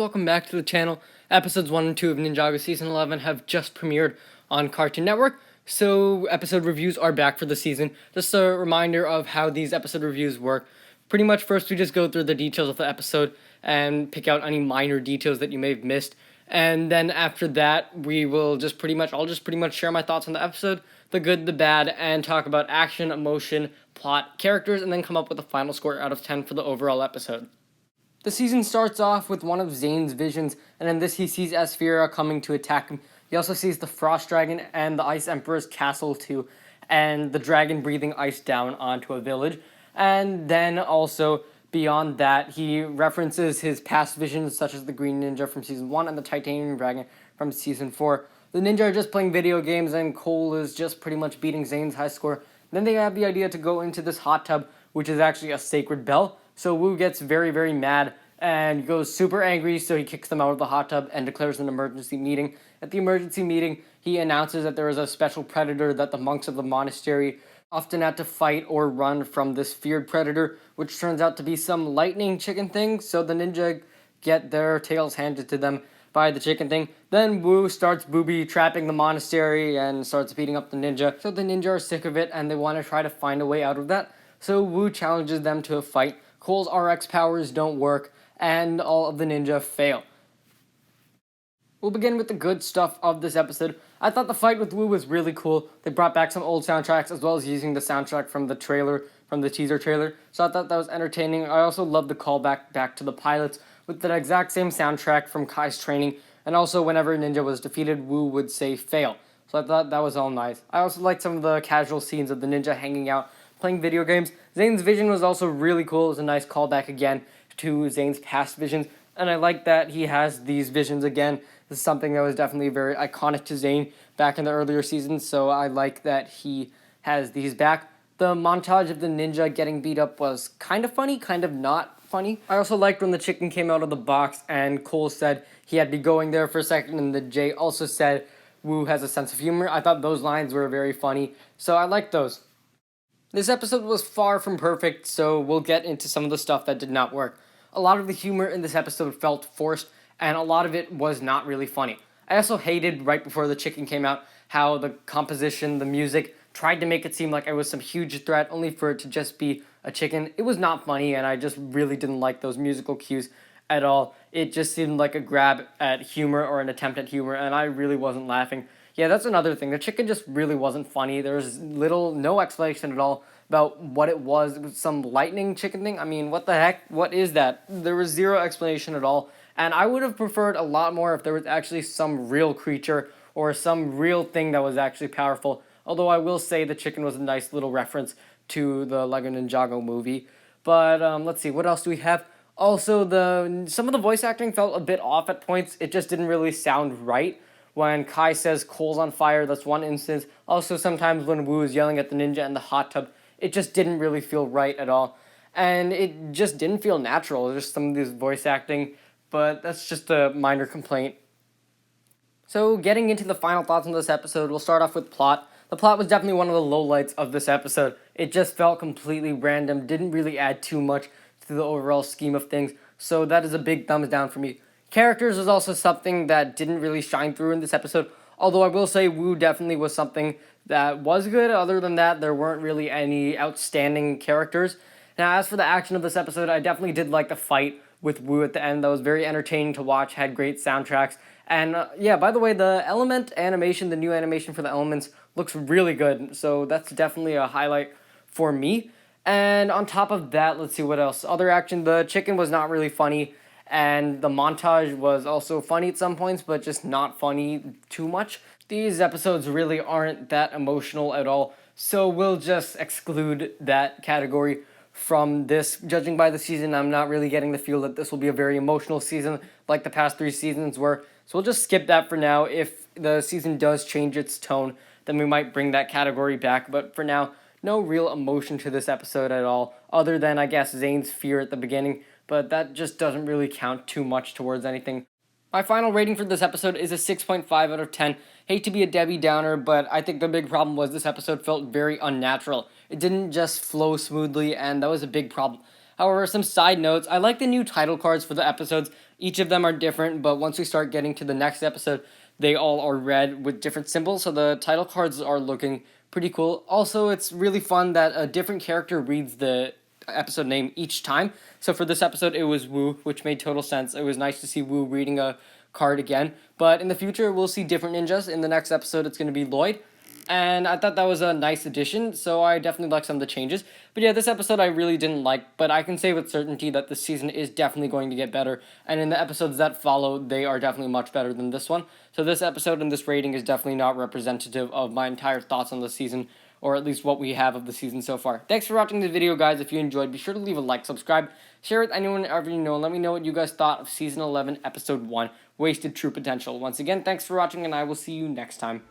welcome back to the channel. Episodes 1 and 2 of Ninjago Season 11 have just premiered on Cartoon Network, so episode reviews are back for the season. Just a reminder of how these episode reviews work. Pretty much first we just go through the details of the episode and pick out any minor details that you may have missed. And then after that, I'll just pretty much share my thoughts on the episode, the good, the bad, and talk about action, emotion, plot, characters, and then come up with a final score out of 10 for the overall episode. The season starts off with one of Zane's visions, and in this he sees Asphira coming to attack him. He also sees the Frost Dragon and the Ice Emperor's castle too, and the dragon breathing ice down onto a village. And then also, beyond that, he references his past visions, such as the Green Ninja from Season 1 and the Titanium Dragon from Season 4. The ninja are just playing video games, and Cole is just pretty much beating Zane's high score. Then they have the idea to go into this hot tub, which is actually a sacred bell. So Wu gets very, very mad and goes super angry, so he kicks them out of the hot tub and declares an emergency meeting. At the emergency meeting, he announces that there is a special predator that the monks of the monastery often had to fight or run from this feared predator, which turns out to be some lightning chicken thing, so the ninja get their tails handed to them by the chicken thing. Then Wu starts booby-trapping the monastery and starts beating up the ninja, so the ninja are sick of it and they want to try to find a way out of that. So Wu challenges them to a fight. Cole's RX powers don't work, and all of the ninja fail. We'll begin with the good stuff of this episode. I thought the fight with Wu was really cool. They brought back some old soundtracks, as well as using the soundtrack from the teaser trailer, so I thought that was entertaining. I also loved the callback back to the pilots, with the exact same soundtrack from Kai's training, and also whenever a ninja was defeated, Wu would say fail. So I thought that was all nice. I also liked some of the casual scenes of the ninja hanging out, playing video games. Zane's vision was also really cool. It was a nice callback again to Zane's past visions, and I like that he has these visions again. This is something that was definitely very iconic to Zane back in the earlier seasons, so I like that he has these back. The montage of the ninja getting beat up was kind of funny, kind of not funny. I also liked when the chicken came out of the box and Cole said he had to be going there for a second, and the Jay also said Wu has a sense of humor. I thought those lines were very funny, so I liked those. This episode was far from perfect, so we'll get into some of the stuff that did not work. A lot of the humor in this episode felt forced, and a lot of it was not really funny. I also hated, right before the chicken came out, how the composition, the music, tried to make it seem like it was some huge threat, only for it to just be a chicken. It was not funny, and I just really didn't like those musical cues at all. It just seemed like a grab at humor or an attempt at humor, and I really wasn't laughing. Yeah, that's another thing. The chicken just really wasn't funny. There was no explanation at all about what it was. It was some lightning chicken thing. I mean, what the heck? What is that? There was zero explanation at all. And I would have preferred a lot more if there was actually some real creature or some real thing that was actually powerful. Although I will say the chicken was a nice little reference to the Lego Ninjago movie. But let's see, what else do we have? Also, some of the voice acting felt a bit off at points. It just didn't really sound right. When Kai says Cole's on fire, that's one instance. Also, sometimes when Wu is yelling at the ninja in the hot tub, it just didn't really feel right at all. And it just didn't feel natural, just some of this voice acting, but that's just a minor complaint. So, getting into the final thoughts on this episode, we'll start off with plot. The plot was definitely one of the lowlights of this episode. It just felt completely random, didn't really add too much to the overall scheme of things, so that is a big thumbs down for me. Characters was also something that didn't really shine through in this episode, although I will say Wu definitely was something that was good. Other than that, there weren't really any outstanding characters. Now, as for the action of this episode, I definitely did like the fight with Wu at the end. That was very entertaining to watch, had great soundtracks. And yeah, by the way, the element animation, the new animation for the elements, looks really good. So that's definitely a highlight for me. And on top of that, let's see what else. Other action, the chicken was not really funny. And the montage was also funny at some points, but just not funny too much. These episodes really aren't that emotional at all, so we'll just exclude that category from this. Judging by the season, I'm not really getting the feel that this will be a very emotional season like the past 3 seasons were, so we'll just skip that for now. If the season does change its tone, then we might bring that category back, but for now, no real emotion to this episode at all, other than, I guess, Zane's fear at the beginning, but that just doesn't really count too much towards anything. My final rating for this episode is a 6.5 out of 10. Hate to be a Debbie Downer, but I think the big problem was this episode felt very unnatural. It didn't just flow smoothly, and that was a big problem. However, some side notes, I like the new title cards for the episodes. Each of them are different, but once we start getting to the next episode, they all are red with different symbols, so the title cards are looking pretty cool. Also, it's really fun that a different character reads the episode name each time. So for this episode, it was Wu, which made total sense. It was nice to see Wu reading a card again. But in the future, we'll see different ninjas. In the next episode, it's going to be Lloyd. And I thought that was a nice addition, so I definitely like some of the changes. But yeah, this episode I really didn't like, but I can say with certainty that this season is definitely going to get better. And in the episodes that follow, they are definitely much better than this one. So this episode and this rating is definitely not representative of my entire thoughts on the season, or at least what we have of the season so far. Thanks for watching the video, guys. If you enjoyed, be sure to leave a like, subscribe, share with anyone ever you know, and let me know what you guys thought of Season 11, Episode 1, Wasted True Potential. Once again, thanks for watching, and I will see you next time.